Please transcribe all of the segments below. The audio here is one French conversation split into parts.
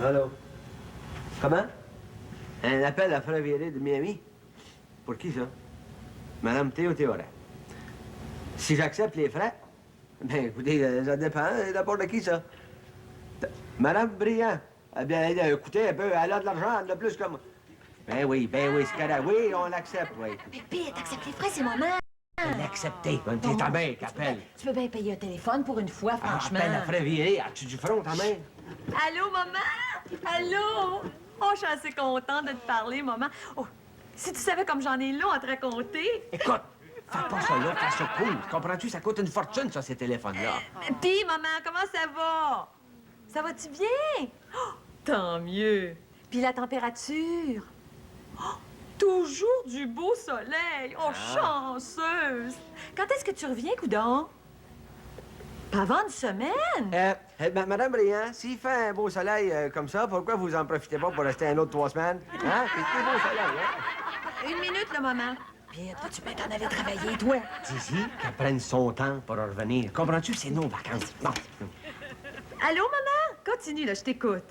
Allô? Comment? Un appel à Frère Viré de Miami? Pour qui, ça? Madame Théo Théoret. Si j'accepte les frais? Ben, écoutez, ça dépend. D'abord de qui, ça? Madame Briand. Eh bien, écoutez, elle a de l'argent, elle a plus que moi. Ben oui, c'est correct. Oui, on l'accepte, oui. Pépé, t'acceptes les frais, c'est maman. L'accepter. T'es ta mère qui appelle. Tu peux bien payer un téléphone pour une fois, franchement. Appelle à Frère Viré. As-tu du front, ta mère? Allô, maman? Allô? Oh, je suis assez contente de te parler, maman. Oh, si tu savais comme j'en ai long à te raconter. Écoute, fais pas ça là, fais ça cool. Comprends-tu? Ça coûte une fortune, ça, ces téléphones-là. Puis, maman, comment ça va? Ça va-tu bien? Oh, tant mieux. Puis la température? Oh, toujours du beau soleil. Oh, chanceuse. Quand est-ce que tu reviens, coudon? Pas avant une semaine? Madame Briand, s'il fait un beau soleil comme ça, pourquoi vous en profitez pas pour rester un autre 3 semaines? Hein? C'est beau soleil, hein? Une minute, là, maman. Pierre, toi, tu peux t'en aller travailler, toi. Dis-y qu'elle prenne son temps pour revenir. Comprends-tu? C'est nos vacances. Bon. Allô, maman? Continue, là, je t'écoute.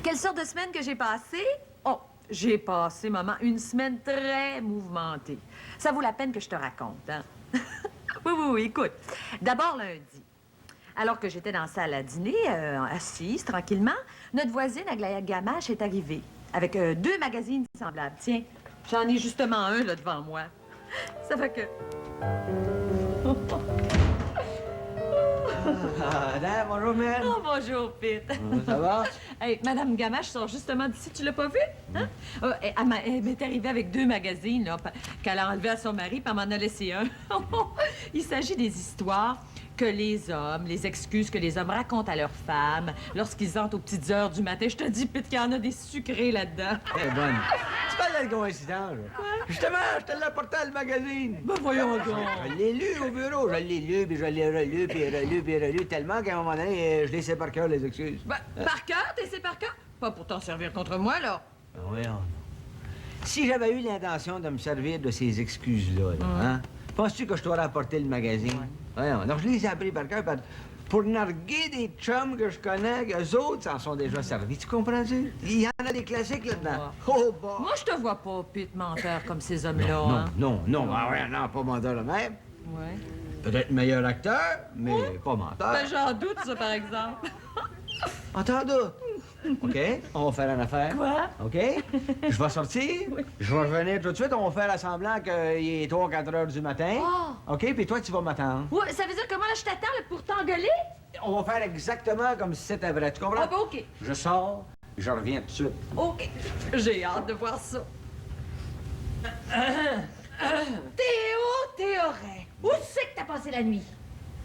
Quelle sorte de semaine que j'ai passée? Oh, j'ai passé, maman, une semaine très mouvementée. Ça vaut la peine que je te raconte, hein? Oui, écoute. D'abord, lundi. Alors que j'étais dans la salle à dîner, assise tranquillement, notre voisine, Aglaïa Gamache, est arrivée avec 2 magazines semblables. Tiens, j'en ai justement un, là, devant moi. Ça fait que... Bonjour, Mel. Oh, bonjour, Pete. Ça va? Hey, Madame Gamache sort justement d'ici, tu l'as pas vue? Hein? Elle m'est arrivée avec 2 magazines là, qu'elle a enlevés à son mari, puis elle m'en a laissé un. Il s'agit des histoires que les excuses que les hommes racontent à leurs femmes lorsqu'ils entrent aux petites heures du matin. Je te dis, Pete, qu'il y en a des sucrés là-dedans. Eh bonne. C'est pas de coïncidence. Justement, je te l'ai apporté à le magazine. Ben voyons donc. Je l'ai lu au bureau. Je l'ai lu, puis je l'ai relu, puis relu, tellement qu'à un moment donné, je les sais par cœur, les excuses. Ben, par cœur? T'es sais par cœur? Pas pour t'en servir contre moi, là. Ben voyons. Si j'avais eu l'intention de me servir de ces excuses-là, hein, penses-tu que je t'aurais apporté le magazine? Voyons. Alors, je les ai appris par cœur pour narguer des chums que je connais, qu'eux autres s'en sont déjà servis. Tu comprends-tu? Il y en a des classiques là-dedans. Oh, bah! Moi, je te vois pas, Pete, menteur comme ces hommes-là, hein? Non. Ah ouais, non, pas menteur le même. Ouais. Peut-être meilleur acteur, mais pas menteur. Ben, j'en doute, ça, par exemple. Attends, doute. OK, on va faire une affaire. Quoi? OK? Je vais sortir. Je vais revenir tout de suite. On va faire semblant qu'il est 3 ou 4 heures du matin. OK? Puis toi, tu vas m'attendre. Ouais, ça veut dire que moi, là, je t'attends là, pour t'engueuler? On va faire exactement comme si c'était vrai. Tu comprends? Ah, ben, OK. Je sors, je reviens tout de suite. OK. J'ai hâte de voir ça. Théoret, où c'est que t'as passé la nuit?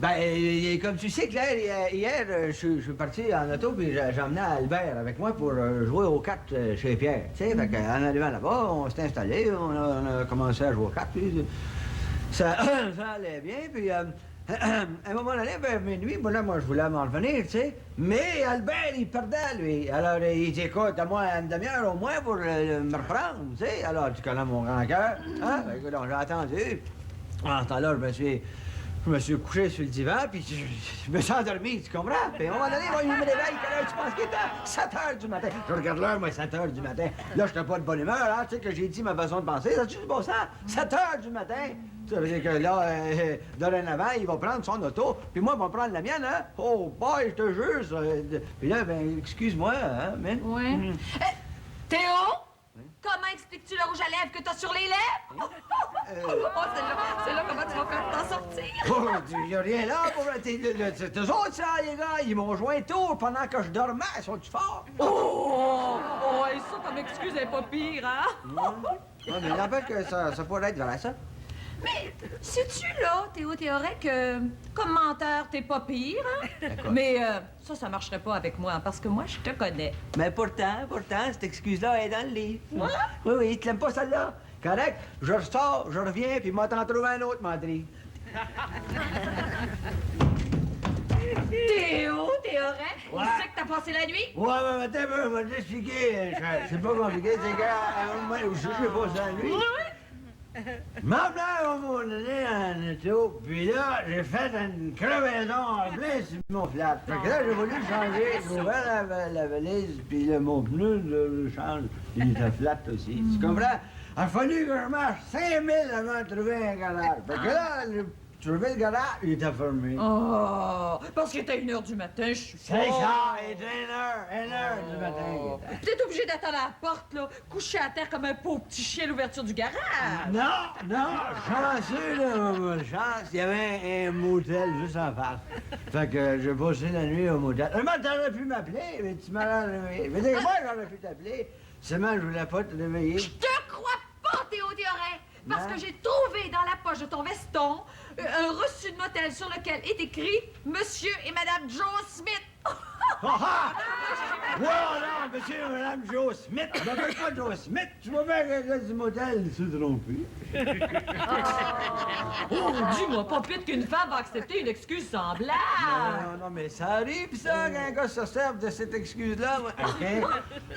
Ben, comme tu sais, Claire, hier, je suis parti en auto, puis j'ai emmené Albert avec moi pour jouer aux cartes chez Pierre. Tu sais, fait qu'en arrivant là-bas, on s'est installé, on a commencé à jouer aux cartes, puis ça allait bien, puis à un moment donné, vers minuit, bon là, moi, je voulais m'en revenir, tu sais, mais Albert, il perdait, lui. Alors, il dit, écoute, à moi une demi-heure au moins pour me reprendre, tu sais. Alors, tu connais mon grand cœur, hein? Fait que, donc, j'ai attendu. En ce temps-là, je me suis couché sur le divan, puis je me suis endormi, tu comprends? Puis à un moment donné, moi, il me réveille, quelle heure tu penses qu'il était? 7 heures du matin. Je regarde l'heure, moi, 7 heures du matin. Là, j'étais pas de bonne humeur, hein, tu sais, que j'ai dit ma façon de penser. Ça, tu du bon sens? 7 heures du matin. Ça veut dire que là, dorénavant, il va prendre son auto, puis moi, il va prendre la mienne, hein? Oh, boy, je te jure, ça. Puis là, ben, excuse-moi, hein, mais... Ouais. Théo? Comment expliques-tu le rouge à lèvres que t'as sur les lèvres? Oh, c'est là, comment tu vas faire t'en sortir? Oh, il y a rien là pour... C'est eux autres, ça, les gars. Ils m'ont joint tôt pendant que je dormais. Ils sont-tu forts? Oh, et ça, comme excuse, elle est pas pire, hein? Ouais, mais n'empêche que ça pourrait être vrai, ça. Mais, sais-tu, là, Théo Théorec, que comme menteur, t'es pas pire, hein? D'accord. Mais ça marcherait pas avec moi, parce que moi, je te connais. Mais pourtant, cette excuse-là est dans le livre. Oui, tu l'aimes pas celle-là? Correct? Je ressors, je reviens, puis moi t'en trouve un autre, Madri. Théo Théorec, où Ouais. c'est que t'as passé la nuit? Ouais, mais attends un peu, on va t'expliquer. C'est pas compliqué, c'est qu'à un moment où je sais pas la nuit. Ma mère, à un moment donné, en auto, puis là, j'ai fait une crevaison en plein sur mon flat. Fait que là, j'ai voulu changer, j'ai ouvert la valise, puis là, mon pneu, je change, il était flat aussi. Tu comprends? Il a fallu que je marche 5000 avant de trouver un garage. Fait que là, j'ai trouvé le garage, il était fermé. Oh, parce qu'il était 1h du matin, je suis C'est ça, il était 1h du matin. T'es obligé d'attendre à la porte, là, couché à terre comme un pauvre petit chien à l'ouverture du garage. Non, chanceux, là, chance, il y avait un motel juste en face. Fait que j'ai passé la nuit au motel. Un matin, t'aurais pu m'appeler, mais tu m'as réveillé. Mais moi, j'aurais pu t'appeler. Seulement, je voulais pas te réveiller. Je te crois pas, Théo Théorec, parce Non. que j'ai trouvé dans la poche de ton veston un reçu de motel sur lequel est écrit Monsieur et Madame Joe Smith. Ah! Voilà, monsieur et madame Joe Smith. Je m'appelle pas Joe Smith. Tu vas bien que le gars du motel s'est trompé. Oh, dis-moi pas pire qu'une femme va accepter une excuse semblable. Non, mais ça arrive, ça, qu'un gars se serve de cette excuse-là.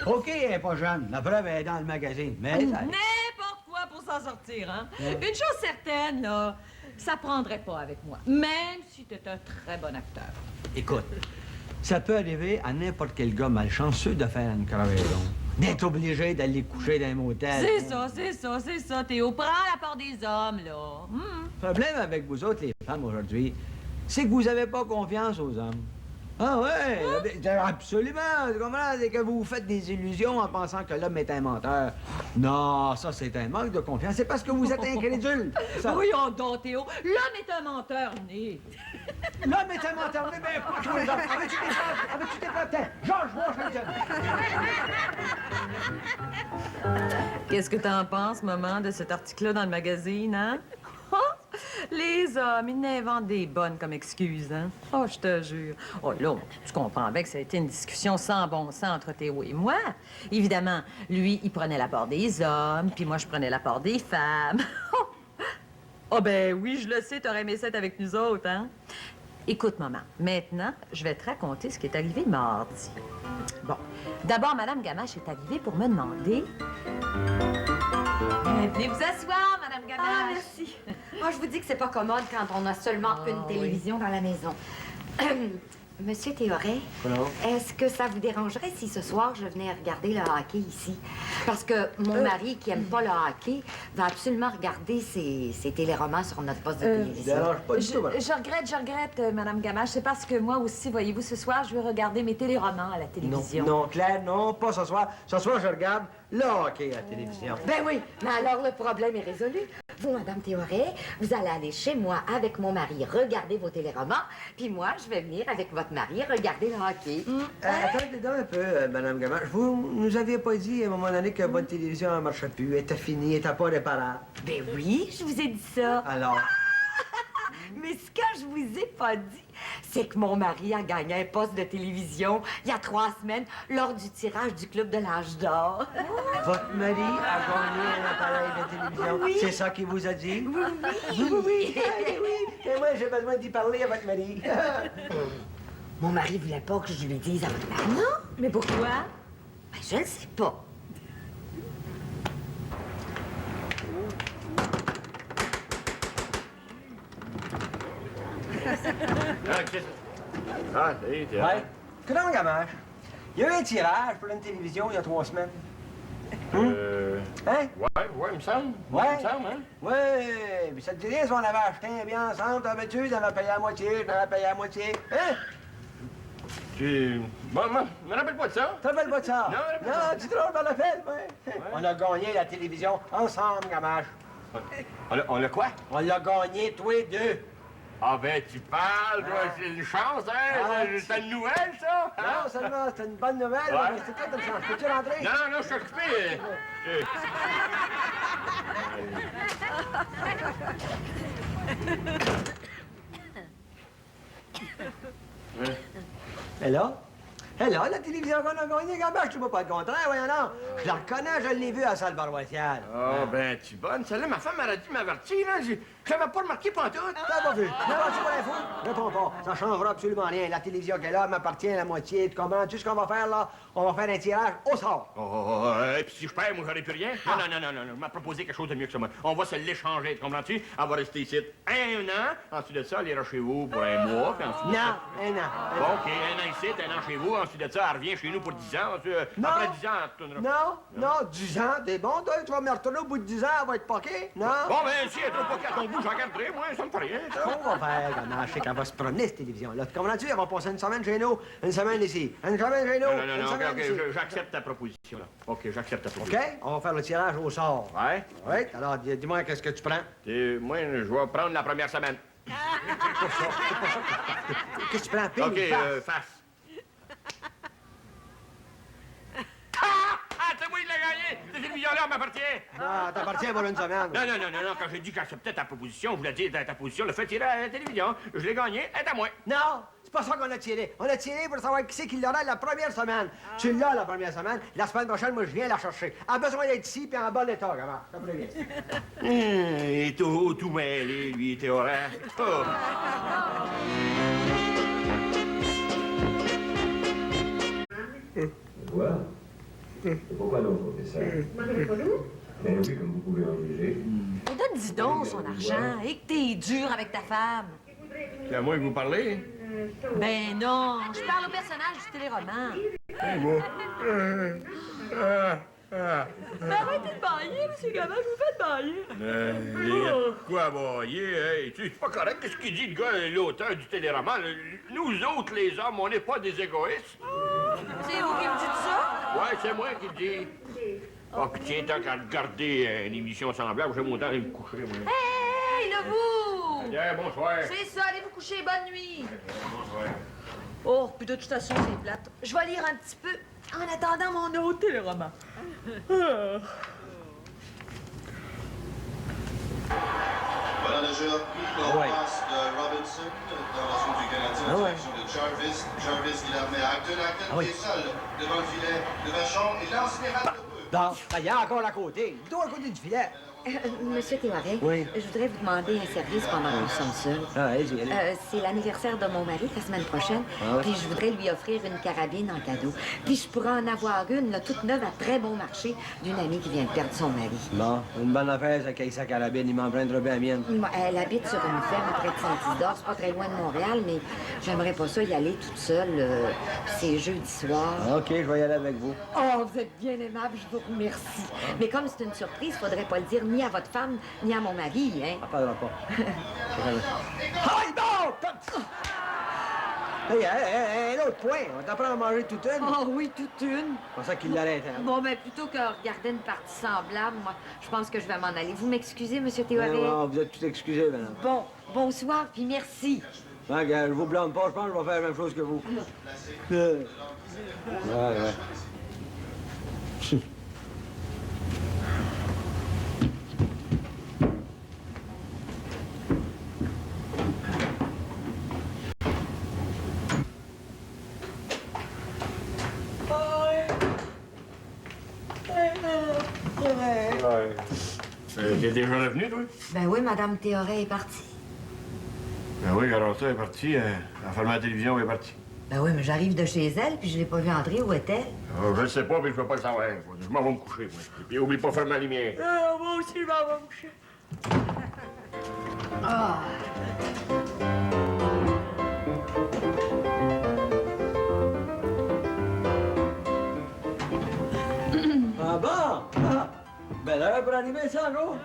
OK, elle est pas jeune. La preuve, elle est dans le magazine. Mais ça arrive. N'importe quoi pour s'en sortir, hein? Une chose certaine, là, ça prendrait pas avec moi, même si t'es un très bon acteur. Écoute, ça peut arriver à n'importe quel gars malchanceux de faire une crevaison. D'être obligé d'aller coucher dans un motel. C'est ça, Théo. Prends la part des hommes, là. Le problème avec vous autres, les femmes, aujourd'hui, c'est que vous avez pas confiance aux hommes. Ah ouais, absolument. Tu comprends? C'est que vous vous faites des illusions en pensant que l'homme est un menteur. Non, ça, c'est un manque de confiance. C'est parce que vous êtes incrédule. Ça. Voyons donc, Théo. L'homme est un menteur né. L'homme est un menteur, mais pas tous les hommes. Avec-tu des preuves? Avec-tu des preuves? Tiens, Georges, Washington. Qu'est-ce que t'en penses, maman, de cet article-là dans le magazine, hein? Oh, les hommes, ils n'inventent des bonnes comme excuses, hein? Oh, je te jure. Oh, là, tu comprends bien que ça a été une discussion sans bon sens entre Théo et moi. Évidemment, lui, il prenait la part des hommes, puis moi, je prenais la part des femmes. Oh, ben oui, je le sais, t'aurais aimé ça être avec nous autres, hein? Écoute, maman, maintenant, je vais te raconter ce qui est arrivé mardi. Bon, d'abord, Madame Gamache est arrivée pour me demander... venez vous asseoir, Madame Gamache. Ah, merci. Moi, je vous dis que c'est pas commode quand on a seulement une télévision dans la maison. Monsieur Théoret, est-ce que ça vous dérangerait si ce soir je venais regarder le hockey ici? Parce que mon mari, qui aime pas le hockey, va absolument regarder ses téléromans sur notre poste de télévision. Dérange pas du tout, madame. Je regrette, Madame Gamache. C'est parce que moi aussi, voyez-vous, ce soir, je vais regarder mes téléromans à la télévision. Non, Claire, non, pas ce soir. Ce soir, je regarde le hockey à la télévision. Ben oui, mais alors le problème est résolu. Vous, Madame Théoret, vous allez aller chez moi avec mon mari regarder vos téléromans, puis moi, je vais venir avec votre mari regarder le hockey. Attendez donc un peu, Madame Gamache. Vous nous aviez pas dit à un moment donné que votre télévision ne marchait plus, elle était finie, elle était pas réparable. Ben oui, je vous ai dit ça. Alors, Mais ce que je vous ai pas dit, c'est que mon mari a gagné un poste de télévision il y a 3 semaines lors du tirage du Club de l'Âge d'Or. votre mari a gagné un appareil de télévision. Oui. C'est ça qu'il vous a dit? Oui. Et moi, j'ai besoin d'y parler à votre mari. Mon mari voulait pas que je lui dise à votre mari. Non? Mais pourquoi? Ben, je ne sais pas. Ah, salut, t'es Ouais. Comment, Gamache? Il y a eu un tirage pour une télévision il y a 3 semaines. Hein? Ouais, il me semble. Ouais. Il me semble, hein? Ouais, puis ça te dirait si on avait acheté un bien ensemble, t'avais-tu, t'avais payé à moitié, j'avais payé à moitié. Hein? Bon, je me rappelle pas de ça. T'as rappelles pas de ça? Non, tu te trompes dans la fête, ouais. On a gagné la télévision ensemble, Gamache. On a quoi? On l'a gagné tous les deux. Ah ben, tu parles, toi, c'est une chance, hein? C'est une nouvelle, ça? Hein? Non, seulement, c'est une bonne nouvelle, Ouais. mais c'est quoi une chance? Peux-tu rentrer? Non, non, je suis occupé. Et là? Et là, la télévision qu'on a gagnée, Gabin, je ne pas le contraire, voyons non. Je la reconnais, je l'ai vue à la salle paroissiale. Ah, ben, tu bonne. Celle-là, ma femme m'aurait dû m'avertir, là. Je l'avais pas remarqué pantoute. T'as pas vu? N'importe quoi l'info? Réponds pas. Ça changera absolument rien. La télévision qu'elle a m'appartient à la moitié. Tu comprends? Tu sais ce qu'on va faire, là? On va faire un tirage au sort. Oh, et puis si je perds, moi, j'aurai plus rien. Non, non, non, non, non, non. Elle m'a proposé quelque chose de mieux que ça, moi. On va se l'échanger, tu comprends-tu? Elle va rester ici 1 an. Ensuite de ça, elle ira chez vous pour 1 mois, puis ensuite... Non, un an. Bon, OK, 1 an ici, 1 an chez vous. Ensuite de ça, elle revient chez nous pour 10 ans. Ensuite, Non. après 10 ans, elle retournera. Non, 10 ans, t'es bon, toi? Tu vas me retourner au bout de 10 ans, elle va être poquée? Non? Bon, ben, si elle est trop poquée à ton goût, j'en garderai, moi. Ça me fait rien, ça. On va faire, Gana. Je sais qu'elle va se promener, cette télévision-là. Tu comprends-tu? Elle va passer une semaine chez nous, une semaine ici. Une semaine chez nous, Non, non, non, une non, semaine OK, ici. j'accepte ta proposition, là. OK, j'accepte ta OK? proposition. On va faire le tirage au sort. Ouais? Oui? Alors, dis-moi, qu'est-ce que tu prends? Moi, je vais prendre la première semaine. Qu'est-ce que tu prends? Pile OK, ou face? face. Ah, c'est moi qui l'ai gagné! Cette télévision-là m'appartient! Ah, t'appartient pour une semaine. Non, non, non, non, non, quand j'ai dit que j'acceptais ta proposition, je voulais dire ta position, le fait tirer à la télévision. Je l'ai gagné, elle est à moi. Non, c'est pas ça qu'on a tiré. On a tiré pour savoir qui c'est qui l'aura la première semaine. Tu l'as la première semaine. La semaine prochaine, moi, je viens la chercher. Elle a besoin d'être ici, puis en bon état, comment? Ça prévient. Il est tout mêlé, lui, Théodore. Oh. Voilà. Et pourquoi non, professeur? Ben oui, comme vous pouvez en juger. Mais donne-dis donc son argent et que t'es dur avec ta femme. C'est à moi que vous parlez? Ben non, je parle au personnage du téléroman. Ben arrêtez de bailler, monsieur Gabin, je vous fais bailler. Quoi, bailler, hey? C'est pas correct, qu'est-ce qu'il dit, le gars, l'auteur du téléroman? Nous autres, les hommes, on n'est pas des égoïstes. C'est vous qui me dites ça? Ouais, c'est moi qui le dis. Oh, puis tiens, tant qu'à regarder une émission semblable, j'ai mon temps d'aller me coucher, moi. Hey, le vous! Bien, bonsoir. C'est ça, allez vous coucher, bonne nuit. Bonsoir. Oh, puis de toute façon, c'est plate. Je vais lire un petit peu en attendant mon autre téléroman. Voilà le jeu a pris dans la passe de Robinson dans la zone du Canadien en direction de Jarvis. Jarvis qui la remet à Acton. Acton qui est seul devant le filet de Vachon et lance les rats de peu. Non, il y a encore à côté. Toi, à côté du filet. Monsieur Théoret, Oui. je voudrais vous demander un service pendant que nous sommes seuls. Ah, allez-y, allez. C'est l'anniversaire de mon mari la semaine prochaine, puis je voudrais lui offrir une carabine en cadeau. Puis je pourrais en avoir une, là, toute neuve, à très bon marché, d'une amie qui vient de perdre son mari. Bon, une bonne affaire, ça caille sa carabine. Il m'emprunterait bien la mienne. Moi, elle habite sur une ferme près de Saint-Isidore, c'est pas très loin de Montréal, mais j'aimerais pas ça y aller toute seule. C'est jeudi soir. OK, je vais y aller avec vous. Oh, vous êtes bien aimable, je vous remercie. Mais comme c'est une surprise, faudrait pas le dire ni à votre femme, ni à mon mari, hein? Ça parlera pas. Aïe, bon! Hey, l'autre point, on t'apprend à manger toute une. Oh oui, toute une. C'est pour ça qu'il l'arrête, hein? Bon, ben plutôt que regarder une partie semblable, moi, je pense que je vais m'en aller. Vous m'excusez, Monsieur Théoret? Non, vous êtes tout excusé, madame. Bon, bonsoir, puis merci. Ouais, gars, je vous blâme pas, je pense que je vais faire la même chose que vous. Ouais. T'es déjà revenu, toi? Ben oui, Madame Théoret est partie. Ben oui, alors ça, elle est partie. Elle a fermé la télévision, elle est partie. Ben oui, mais j'arrive de chez elle, puis je l'ai pas vue entrer. Où est-elle? Je ne sais pas, mais je ne peux pas le savoir. Je m'en vais me coucher, moi. Et puis, oublie pas de fermer la lumière. Moi aussi, je m'en vais me coucher. Ah bon? Ah. Belle heure pour arriver, ça, gros? Hein?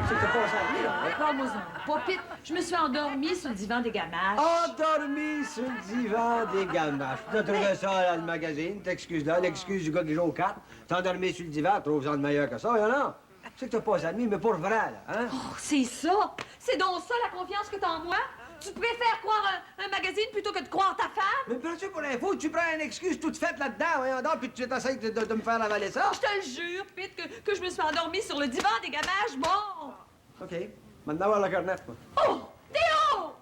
C'est que t'as passé à nuit, là? Pas-moi pas pite. Je me suis endormie sur le divan des gamaches. Endormi sur le divan des gamaches. T'as trouvé ça dans le magazine, t'excuses là, l'excuse du gars qui joue aux cartes. T'es endormi sur le divan, trouve ça de meilleur que ça, y'en a? C'est que t'as pas admis, mais pour vrai, là, hein? Oh, c'est ça! C'est donc ça la confiance que t'as en moi? Tu préfères croire un magazine plutôt que de croire ta femme? Mais prends-tu pour l'info, tu prends une excuse toute faite là-dedans, voyons donc, puis tu t'essayes de me faire avaler ça? Je te le jure, Pete, que je me suis endormie sur le divan des gamaches. Bon! OK. Maintenant, voir la cornette, moi. Oh! Théo!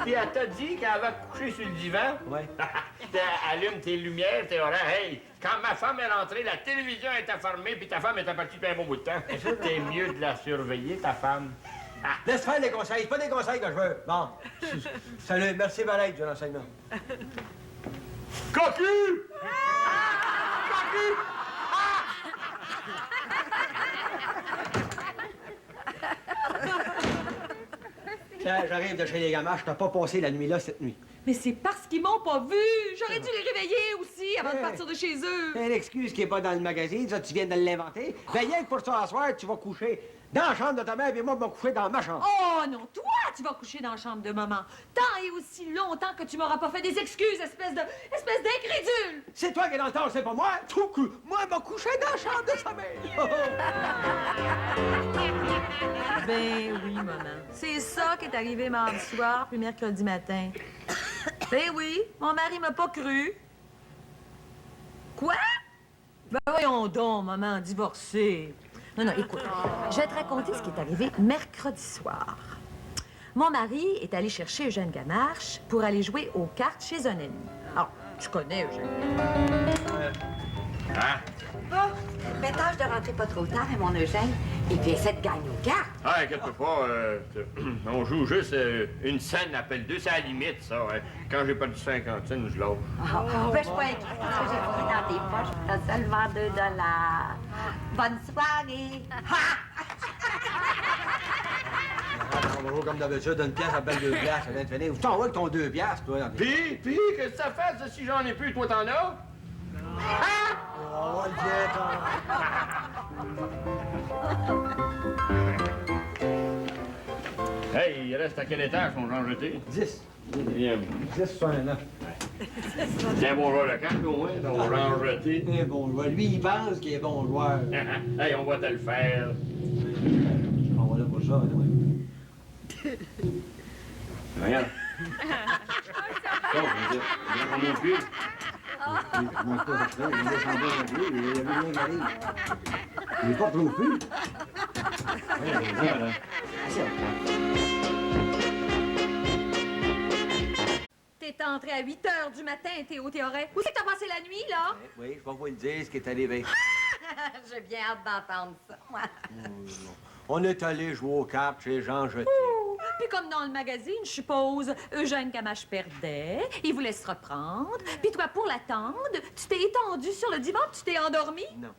Puis elle t'a dit qu'elle va te coucher sur le divan? Ouais. Allume tes lumières, tes oreilles. Hey, quand ma femme est rentrée, la télévision était fermée, puis ta femme était partie depuis un bon bout de temps. T'es mieux de la surveiller, ta femme. Laisse faire les conseils, c'est pas des conseils que je veux. Bon. Salut, merci pareil du renseignement. Cocu! Cocu! Tiens, j'arrive de chez les gamaches, t'as pas passé la nuit là cette nuit. Mais c'est parce qu'ils m'ont pas vu. J'aurais dû les réveiller aussi avant de partir de chez eux. C'est une excuse qui est pas dans le magazine, ça, tu viens de l'inventer. Ben, rien que pour ça, à soir, tu vas coucher dans la chambre de ta mère, puis moi, je vais me coucher dans ma chambre. Oh non, toi, tu vas coucher dans la chambre de maman. Tant et aussi longtemps que tu m'auras pas fait des excuses, espèce d'incrédule. C'est toi qui es dans le tort, c'est pas moi. Tout coup. Moi, je vais coucher dans la chambre de sa mère. Ben oui, maman. C'est ça qui est arrivé mardi soir puis mercredi matin. Ben oui, mon mari m'a pas cru. Quoi? Ben voyons donc, maman, divorcée. Non, écoute, je vais te raconter ce qui est arrivé mercredi soir. Mon mari est allé chercher Eugène Gamarche pour aller jouer aux cartes chez un ami. Alors, tu connais Eugène. Bon, mais tâche de rentrer pas trop tard, et mon Eugène, et puis essaie de gagner aux cartes. Ah, inquiète-toi pas, on joue juste une scène appelle 2, c'est à la limite, ça. Hein. Quand j'ai perdu 50 cents, je lâche. Ben, je suis pas inquiète, parce que j'ai fini dans tes poches. T'as seulement 2 $. Bonne soirée! On va jouer comme d'habitude, une pièce appelle 2 piastres, ça vient de finir. Où t'en vas avec ton 2 piastres, toi? Puis, qu'est-ce que ça fait, ça, si j'en ai plus, toi, t'en as? Oh, le Hey, il reste à quel étage, ton Jean jeté? 10. Bien. 10,69. C'est un bon joueur de cartes, au moins, ton Jean jeté. Un bon joueur. Lui, il pense qu'il est bon joueur. Hey, on va te le faire. On va là pour ça, oui. Regarde. Oh, je prends mon pied. Il n'est pas trop plus. T'es entré à 8 heures du matin, Théo Théoret. Où c'est que t'as passé la nuit, là? Oui, je vais vous le dire, ce qui est arrivé. J'ai bien hâte d'entendre ça, moi. On est allé jouer aux cartes chez Jean Jeté. Puis comme dans le magazine, je suppose, Eugène Gamache perdait, il voulait se reprendre, puis toi, pour l'attendre, tu t'es étendu sur le divan, tu t'es endormi? Non.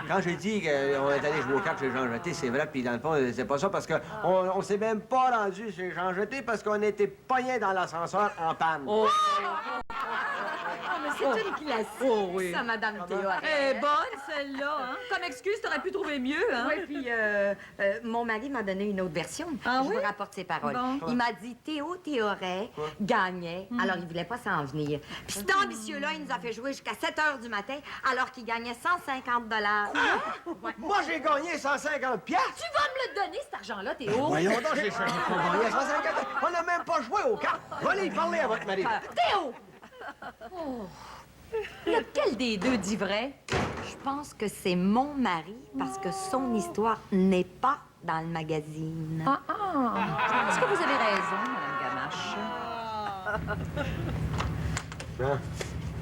Quand j'ai dit qu'on est allé jouer aux cartes chez Jean Jeté, c'est vrai, puis dans le fond, c'est pas ça, parce qu'on s'est même pas rendu chez Jean Jeté parce qu'on était pognés dans l'ascenseur en panne. Oh. Mais c'est une classique, ça, Madame Théoret. Elle est bonne, celle-là, hein? Comme excuse, t'aurais pu trouver mieux, hein? Oui, puis mon mari m'a donné une autre version. Ah Je oui? vous rapporte ses paroles. Bon. Il m'a dit Théo Théoret gagnait, alors il voulait pas s'en venir. Puis cet ambitieux-là, il nous a fait jouer jusqu'à 7 heures du matin, alors qu'il gagnait 150 $. Ouais. Moi, j'ai gagné 150 piastres. Tu vas me le donner, cet argent-là, Théo? Voyons donc, j'ai gagné 150. On n'a même pas joué aux cartes. Va aller parler à votre mari. Théo! Oh. Lequel des deux dit vrai? Je pense que c'est mon mari, parce que son histoire n'est pas dans le magazine. Ah, ah! Est-ce que vous avez raison, Madame Gamache?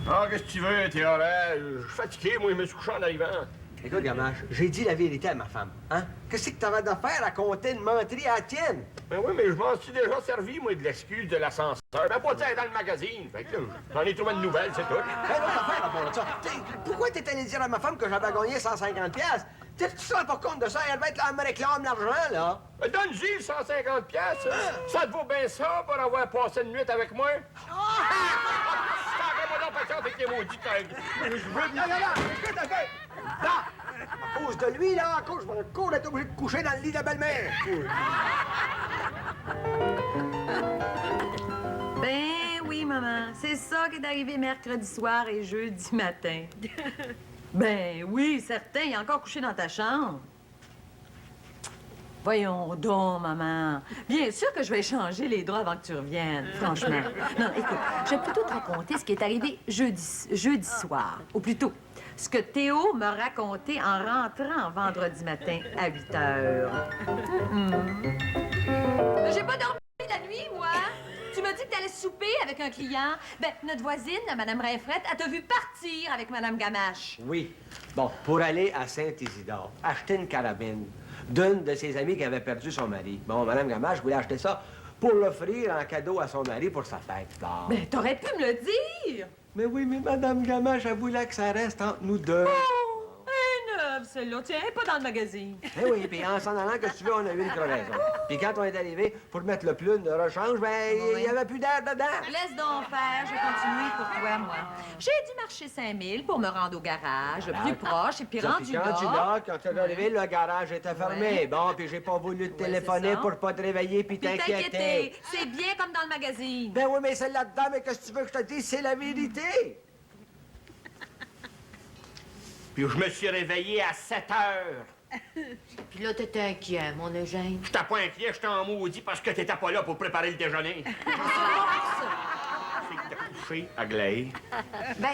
Ah, qu'est-ce que tu veux, Théoret? Je suis fatigué, moi, je me suis couché en arrivant. Écoute, Gamache, j'ai dit la vérité à ma femme, hein? Qu'est-ce que t'avais de faire à compter une menterie à la tienne? Ben oui, mais je m'en suis déjà servi, moi, de l'excuse de l'ascenseur. Ben pas de dans le magazine. Fait que là, j'en ai trouvé une nouvelle, c'est tout. Hey, l'autre affaire à part de ça. Pourquoi t'es allé dire à ma femme que j'avais gagné 150 piastres? Tu te rends pas compte de ça? Elle va être là, elle me réclame l'argent, là. Ben, donne-y 150 piastres. Ça te vaut bien ça pour avoir passé une nuit avec moi? Moi donc patience avec tes maudits. Je veux bien. Non, écoute un peu. Là, à cause de lui, là, à cause, je vais encore être obligé de coucher dans le lit de belle-mère. Ben oui, maman. C'est ça qui est arrivé mercredi soir et jeudi matin. Ben oui, certain. Il est encore couché dans ta chambre. Voyons donc, maman. Bien sûr que je vais échanger les draps avant que tu reviennes, franchement. Non, écoute, je vais plutôt te raconter ce qui est arrivé jeudi soir. Ou plutôt, ce que Théo m'a raconté en rentrant vendredi matin à 8 heures. J'ai pas dormi la nuit, moi. Tu m'as dit que t'allais souper avec un client. Ben, notre voisine, Mme Rinfrette, elle t'a vu partir avec Mme Gamache. Oui. Bon, pour aller à Saint-Isidore, acheter une carabine d'une de ses amies qui avait perdu son mari. Bon, Mme Gamache voulait acheter ça pour l'offrir en cadeau à son mari pour sa fête. Bon. Ben, t'aurais pu me le dire. Mais oui, mais Mme Gamache, elle voulait que ça reste entre nous deux. Oh, un œuvre, celle-là. Tiens, pas dans le magazine. Eh oui, puis en s'en allant, que tu veux, on a eu une crevaison. Puis quand on est arrivé pour mettre le plune de rechange, ben, il y avait plus d'air dedans. Laisse donc faire, je vais continuer pour toi, moi. J'ai dû marcher 5000 pour me rendre au garage, plus proche, et puis rendu là... Quand tu es arrivé, le garage était fermé. Ouais. Bon, puis j'ai pas voulu te Ouais, téléphoner c'est ça. pour pas te réveiller puis Puis t'inquiéter. c'est bien comme dans le magazine. Ben oui, mais c'est là-dedans, mais qu'est-ce que tu veux que je te dise? C'est la vérité. Puis je me suis réveillé à 7 heures. Puis là, t'étais inquiet, mon Eugène. J'étais pas inquiet, j'étais en maudit parce que t'étais pas là pour préparer le déjeuner. C'est que t'as couché, Aglaé. Ben,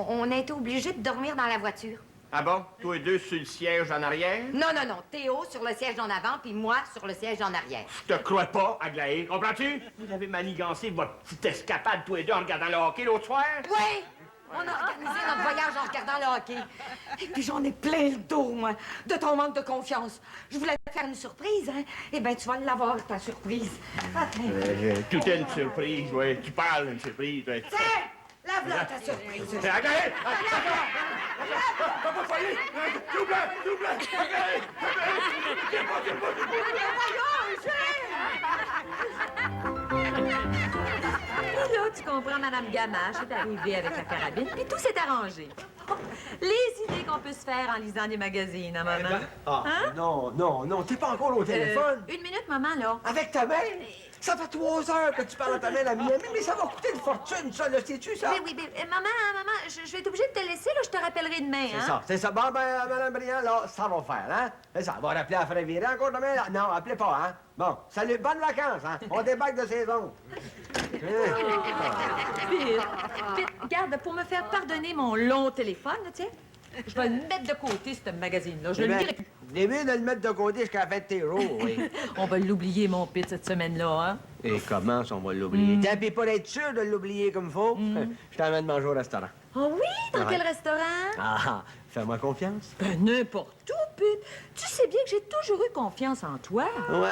on a été obligés de dormir dans la voiture. Ah bon? Toi et deux sur le siège en arrière? Non, non, non. Théo sur le siège en avant, puis moi sur le siège en arrière. Je te crois pas, Aglaé. Comprends-tu? Vous avez manigancé votre petite escapade, tous les deux, en regardant le hockey l'autre soir? Oui! On a organisé notre voyage en regardant le hockey. Et puis j'en ai plein le dos, moi, de ton manque de confiance. Je voulais te faire une surprise, hein? Eh bien, tu vas l'avoir, ta surprise. Tout est une surprise, oui. Tu parles d'une surprise, oui. Tiens! Lave-la, ta surprise. Aglaé! Papa, foyer! Double! Aglaé! Et là, tu comprends, Mme Gamache est arrivée avec la carabine, puis tout s'est arrangé. Oh, les idées qu'on peut se faire en lisant des magazines, hein, maman? Ah, Hein? non, t'es pas encore au téléphone. Une minute, maman, là. Avec ta mère? Ça fait 3 heures que tu parles à ta mère à Miami, mais ça va coûter une fortune, ça, là, sais-tu, ça? Oui, maman, je vais être obligée de te laisser, là, je te rappellerai demain, hein? C'est ça. Bon, ben, Mme Briand, là, ça va faire, hein? C'est ça. On va rappeler à Frère Viré encore demain, là. Non, appelez pas, hein? Bon, salut, bonnes vacances, hein? On débarque de saison. Vite, garde, pour me faire pardonner mon long téléphone, là, tiens, je vais le mettre de côté, ce magazine-là. Je le lirai plus. Début de le mettre de côté jusqu'à la fin de tes jours, oui. On va l'oublier, mon pit, cette semaine-là, hein? Et comment on va l'oublier? Tiens, puis pour être sûr de l'oublier comme faut, je t'emmène manger au restaurant. Ah oui? Dans Ouais. quel restaurant? Ah, fais-moi confiance. Ben, n'importe où, pute. Tu sais bien que j'ai toujours eu confiance en toi. Ouais.